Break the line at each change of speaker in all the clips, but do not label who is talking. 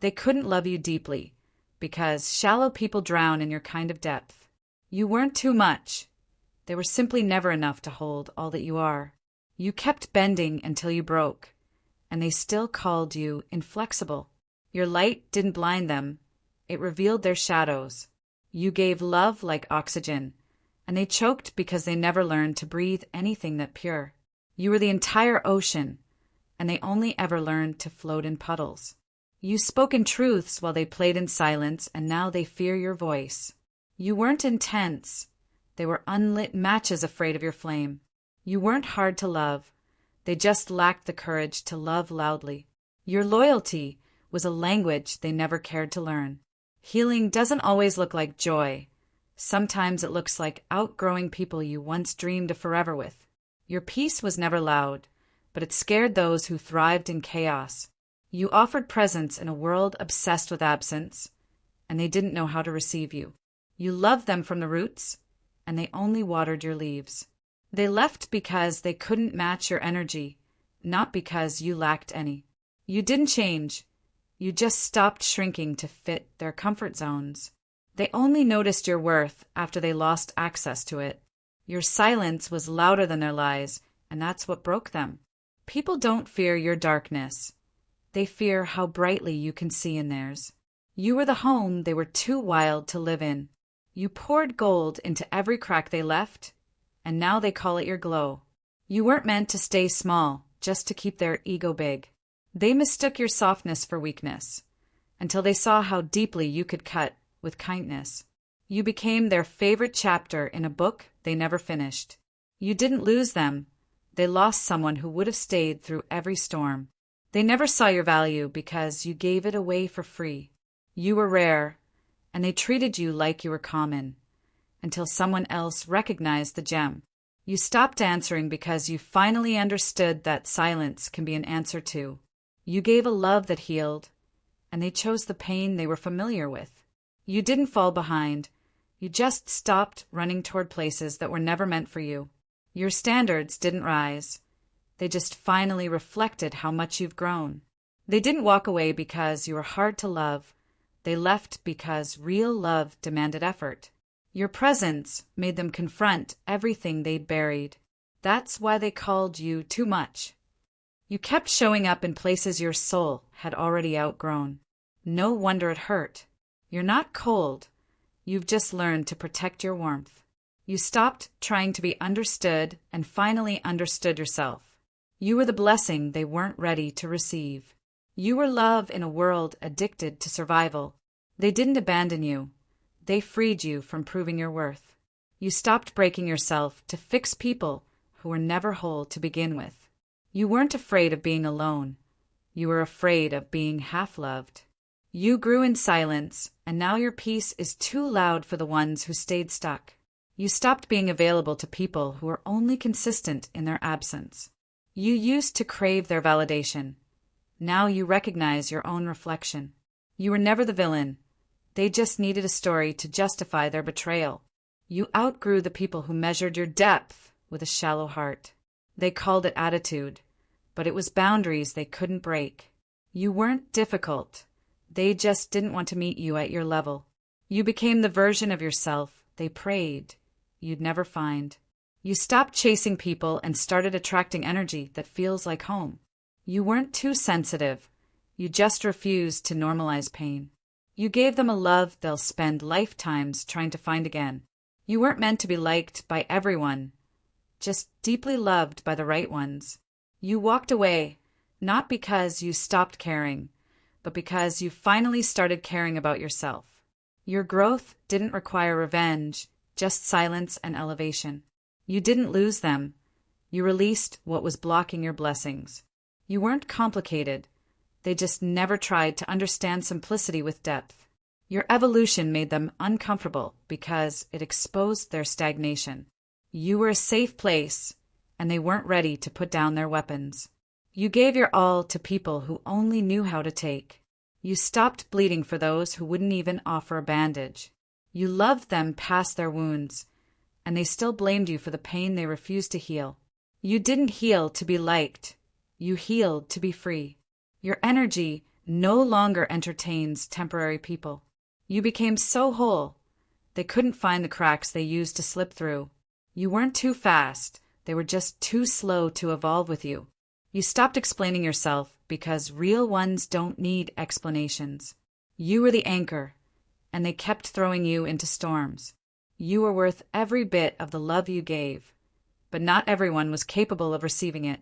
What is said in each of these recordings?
They couldn't love you deeply, because shallow people drown in your kind of depth. You weren't too much. They were simply never enough to hold all that you are. You kept bending until you broke, and they still called you inflexible. Your light didn't blind them. It revealed their shadows. You gave love like oxygen, and they choked because they never learned to breathe anything that pure. You were the entire ocean, and they only ever learned to float in puddles. You spoke in truths while they played in silence, and now they fear your voice. You weren't intense. They were unlit matches afraid of your flame. You weren't hard to love. They just lacked the courage to love loudly. Your loyalty was a language they never cared to learn. Healing doesn't always look like joy. Sometimes it looks like outgrowing people you once dreamed of forever with. Your peace was never loud, but it scared those who thrived in chaos. You offered presence in a world obsessed with absence, and they didn't know how to receive you. You loved them from the roots, and they only watered your leaves. They left because they couldn't match your energy, not because you lacked any. You didn't change. You just stopped shrinking to fit their comfort zones. They only noticed your worth after they lost access to it. Your silence was louder than their lies, and that's what broke them. People don't fear your darkness. They fear how brightly you can see in theirs. You were the home they were too wild to live in. You poured gold into every crack they left, and now they call it your glow. You weren't meant to stay small, just to keep their ego big. They mistook your softness for weakness, until they saw how deeply you could cut with kindness. You became their favorite chapter in a book they never finished. You didn't lose them. They lost someone who would have stayed through every storm. They never saw your value because you gave it away for free. You were rare, and they treated you like you were common, until someone else recognized the gem. You stopped answering because you finally understood that silence can be an answer too. You gave a love that healed, and they chose the pain they were familiar with. You didn't fall behind. You just stopped running toward places that were never meant for you. Your standards didn't rise. They just finally reflected how much you've grown. They didn't walk away because you were hard to love. They left because real love demanded effort. Your presence made them confront everything they'd buried. That's why they called you too much. You kept showing up in places your soul had already outgrown. No wonder it hurt. You're not cold. You've just learned to protect your warmth. You stopped trying to be understood and finally understood yourself. You were the blessing they weren't ready to receive. You were love in a world addicted to survival. They didn't abandon you. They freed you from proving your worth. You stopped breaking yourself to fix people who were never whole to begin with. You weren't afraid of being alone. You were afraid of being half-loved. You grew in silence, and now your peace is too loud for the ones who stayed stuck. You stopped being available to people who were only consistent in their absence. You used to crave their validation. Now you recognize your own reflection. You were never the villain. They just needed a story to justify their betrayal. You outgrew the people who measured your depth with a shallow heart. They called it attitude, but it was boundaries they couldn't break. You weren't difficult. They just didn't want to meet you at your level. You became the version of yourself they prayed you'd never find. You stopped chasing people and started attracting energy that feels like home. You weren't too sensitive. You just refused to normalize pain. You gave them a love they'll spend lifetimes trying to find again. You weren't meant to be liked by everyone, just deeply loved by the right ones. You walked away, not because you stopped caring, but because you finally started caring about yourself. Your growth didn't require revenge, just silence and elevation. You didn't lose them. You released what was blocking your blessings. You weren't complicated. They just never tried to understand simplicity with depth. Your evolution made them uncomfortable because it exposed their stagnation. You were a safe place, and they weren't ready to put down their weapons. You gave your all to people who only knew how to take. You stopped bleeding for those who wouldn't even offer a bandage. You loved them past their wounds, and they still blamed you for the pain they refused to heal. You didn't heal to be liked. You healed to be free. Your energy no longer entertains temporary people. You became so whole, they couldn't find the cracks they used to slip through. You weren't too fast, they were just too slow to evolve with you. You stopped explaining yourself because real ones don't need explanations. You were the anchor, and they kept throwing you into storms. You were worth every bit of the love you gave, but not everyone was capable of receiving it.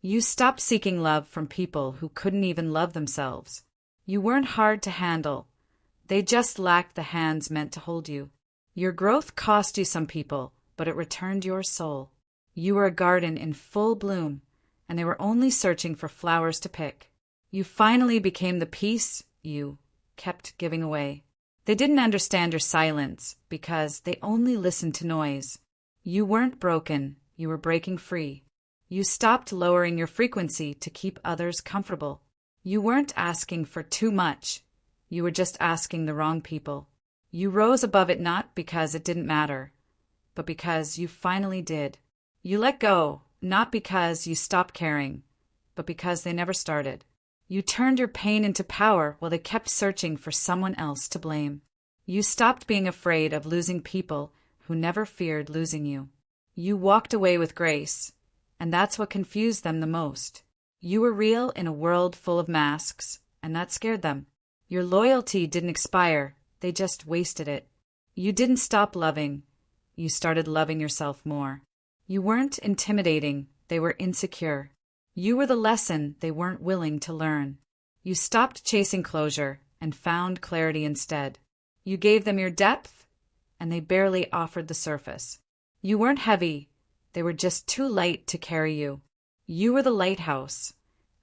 You stopped seeking love from people who couldn't even love themselves. You weren't hard to handle. They just lacked the hands meant to hold you. Your growth cost you some people, but it returned your soul. You were a garden in full bloom, and they were only searching for flowers to pick. You finally became the peace you kept giving away. They didn't understand your silence because they only listened to noise. You weren't broken, you were breaking free. You stopped lowering your frequency to keep others comfortable. You weren't asking for too much, you were just asking the wrong people. You rose above it not because it didn't matter, but because you finally did. You let go, not because you stopped caring, but because they never started. You turned your pain into power while they kept searching for someone else to blame. You stopped being afraid of losing people who never feared losing you. You walked away with grace, and that's what confused them the most. You were real in a world full of masks, and that scared them. Your loyalty didn't expire, they just wasted it. You didn't stop loving, you started loving yourself more. You weren't intimidating, they were insecure. You were the lesson they weren't willing to learn. You stopped chasing closure and found clarity instead. You gave them your depth, and they barely offered the surface. You weren't heavy, they were just too light to carry you. You were the lighthouse,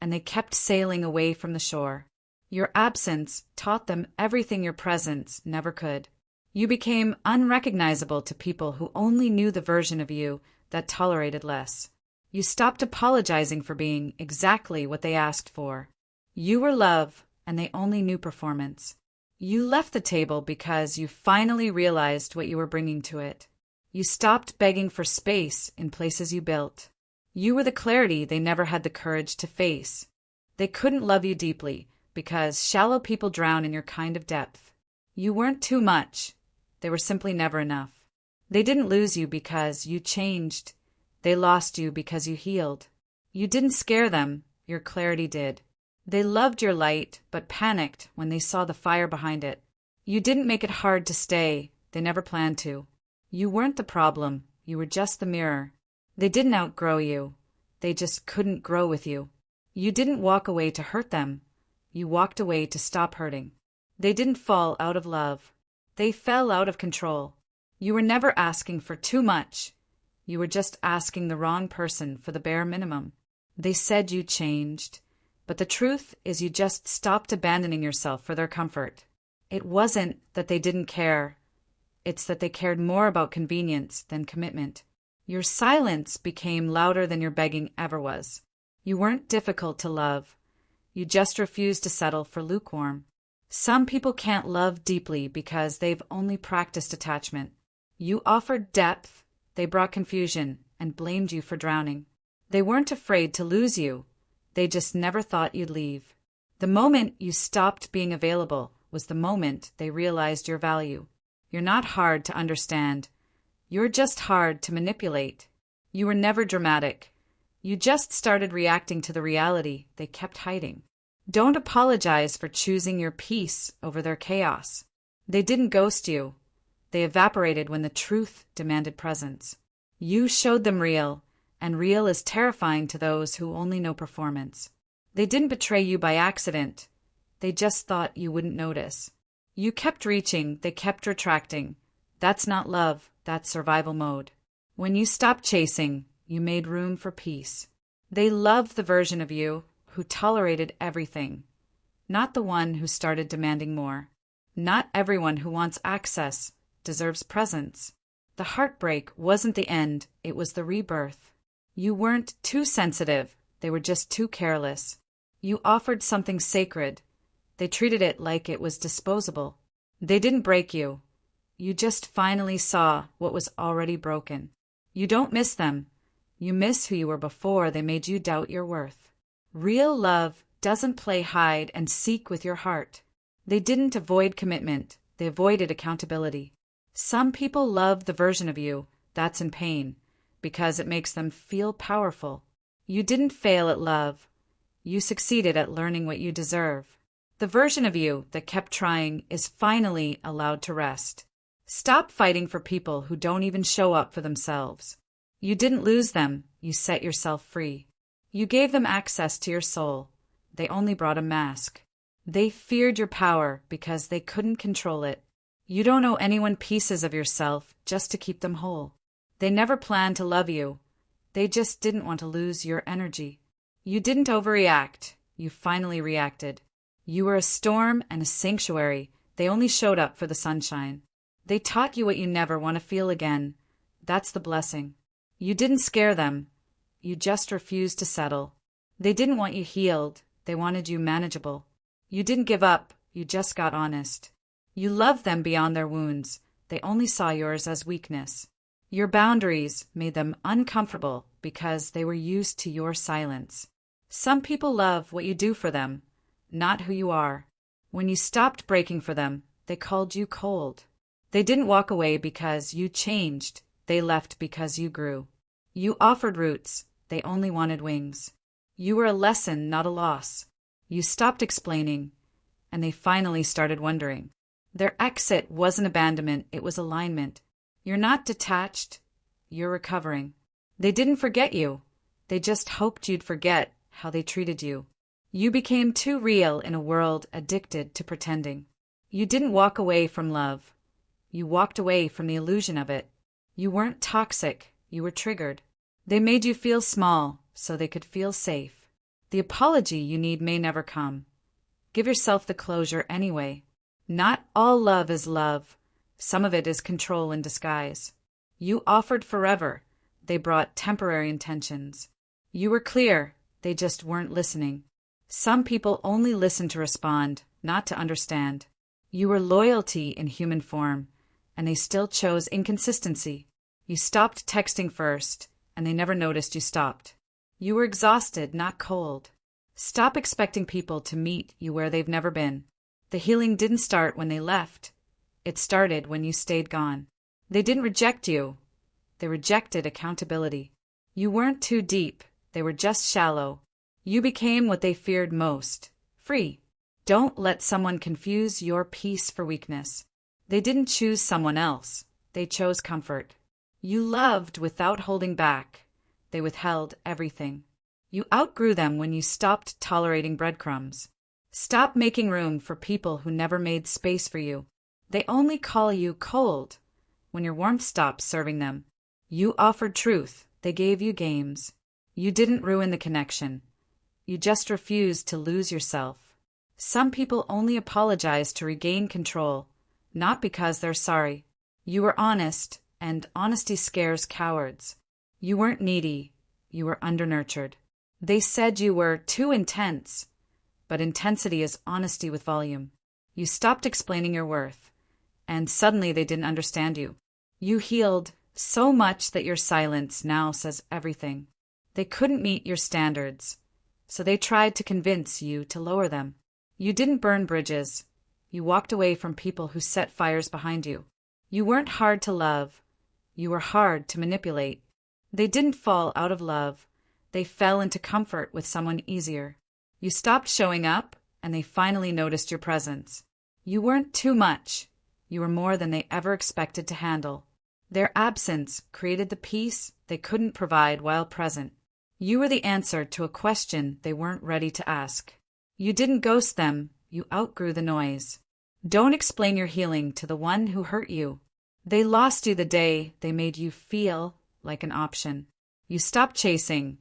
and they kept sailing away from the shore. Your absence taught them everything your presence never could. You became unrecognizable to people who only knew the version of you that tolerated less. You stopped apologizing for being exactly what they asked for. You were love, and they only knew performance. You left the table because you finally realized what you were bringing to it. You stopped begging for space in places you built. You were the clarity they never had the courage to face. They couldn't love you deeply because shallow people drown in your kind of depth. You weren't too much. They were simply never enough. They didn't lose you because you changed. They lost you because you healed. You didn't scare them, your clarity did. They loved your light, but panicked when they saw the fire behind it. You didn't make it hard to stay, they never planned to. You weren't the problem, you were just the mirror. They didn't outgrow you, they just couldn't grow with you. You didn't walk away to hurt them, you walked away to stop hurting. They didn't fall out of love, they fell out of control. You were never asking for too much. You were just asking the wrong person for the bare minimum. They said you changed, but the truth is you just stopped abandoning yourself for their comfort. It wasn't that they didn't care. It's that they cared more about convenience than commitment. Your silence became louder than your begging ever was. You weren't difficult to love. You just refused to settle for lukewarm. Some people can't love deeply because they've only practiced attachment. You offered depth. They brought confusion and blamed you for drowning. They weren't afraid to lose you. They just never thought you'd leave. The moment you stopped being available was the moment they realized your value. You're not hard to understand. You're just hard to manipulate. You were never dramatic. You just started reacting to the reality they kept hiding. Don't apologize for choosing your peace over their chaos. They didn't ghost you. They evaporated when the truth demanded presence. You showed them real, and real is terrifying to those who only know performance. They didn't betray you by accident. They just thought you wouldn't notice. You kept reaching, they kept retracting. That's not love, that's survival mode. When you stopped chasing, you made room for peace. They loved the version of you who tolerated everything, not the one who started demanding more. Not everyone who wants access deserves presence. The heartbreak wasn't the end, it was the rebirth. You weren't too sensitive, they were just too careless. You offered something sacred. They treated it like it was disposable. They didn't break you. You just finally saw what was already broken. You don't miss them. You miss who you were before they made you doubt your worth. Real love doesn't play hide and seek with your heart. They didn't avoid commitment, they avoided accountability. Some people love the version of you that's in pain because it makes them feel powerful. You didn't fail at love. You succeeded at learning what you deserve. The version of you that kept trying is finally allowed to rest. Stop fighting for people who don't even show up for themselves. You didn't lose them, you set yourself free. You gave them access to your soul. They only brought a mask. They feared your power because they couldn't control it. You don't owe anyone pieces of yourself just to keep them whole. They never planned to love you. They just didn't want to lose your energy. You didn't overreact. You finally reacted. You were a storm and a sanctuary. They only showed up for the sunshine. They taught you what you never want to feel again. That's the blessing. You didn't scare them. You just refused to settle. They didn't want you healed. They wanted you manageable. You didn't give up. You just got honest. You loved them beyond their wounds. They only saw yours as weakness. Your boundaries made them uncomfortable because they were used to your silence. Some people love what you do for them, not who you are. When you stopped breaking for them, they called you cold. They didn't walk away because you changed. They left because you grew. You offered roots. They only wanted wings. You were a lesson, not a loss. You stopped explaining, and they finally started wondering. Their exit wasn't abandonment, it was alignment. You're not detached, you're recovering. They didn't forget you. They just hoped you'd forget how they treated you. You became too real in a world addicted to pretending. You didn't walk away from love. You walked away from the illusion of it. You weren't toxic, you were triggered. They made you feel small so they could feel safe. The apology you need may never come. Give yourself the closure anyway. Not all love is love. Some of it is control in disguise. You offered forever. They brought temporary intentions. You were clear. They just weren't listening. Some people only listen to respond, not to understand. You were loyalty in human form, and they still chose inconsistency. You stopped texting first, and they never noticed you stopped. You were exhausted, not cold. Stop expecting people to meet you where they've never been. The healing didn't start when they left. It started when you stayed gone. They didn't reject you. They rejected accountability. You weren't too deep. They were just shallow. You became what they feared most, free. Don't let someone confuse your peace for weakness. They didn't choose someone else. They chose comfort. You loved without holding back. They withheld everything. You outgrew them when you stopped tolerating breadcrumbs. Stop making room for people who never made space for you. They only call you cold when your warmth stops serving them. You offered truth. They gave you games. You didn't ruin the connection. You just refused to lose yourself. Some people only apologize to regain control, not because they're sorry. You were honest, and honesty scares cowards. You weren't needy. You were undernurtured. They said you were too intense, but intensity is honesty with volume. You stopped explaining your worth, and suddenly they didn't understand you. You healed so much that your silence now says everything. They couldn't meet your standards, so they tried to convince you to lower them. You didn't burn bridges. You walked away from people who set fires behind you. You weren't hard to love. You were hard to manipulate. They didn't fall out of love. They fell into comfort with someone easier. You stopped showing up, and they finally noticed your presence. You weren't too much. You were more than they ever expected to handle. Their absence created the peace they couldn't provide while present. You were the answer to a question they weren't ready to ask. You didn't ghost them. You outgrew the noise. Don't explain your healing to the one who hurt you. They lost you the day they made you feel like an option. You stopped chasing,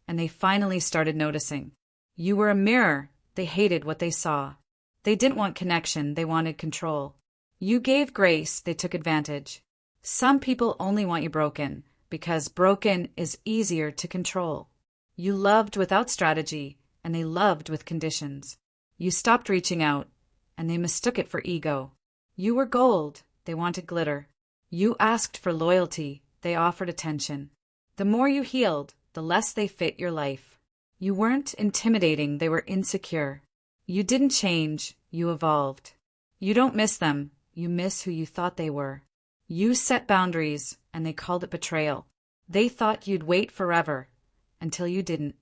and they finally started noticing. You were a mirror. They hated what they saw. They didn't want connection. They wanted control. You gave grace. They took advantage. Some people only want you broken because broken is easier to control. You loved without strategy, and they loved with conditions. You stopped reaching out, and they mistook it for ego. You were gold. They wanted glitter. You asked for loyalty. They offered attention. The more you healed, the less they fit your life. You weren't intimidating, they were insecure. You didn't change, you evolved. You don't miss them, you miss who you thought they were. You set boundaries, and they called it betrayal. They thought you'd wait forever, until you didn't.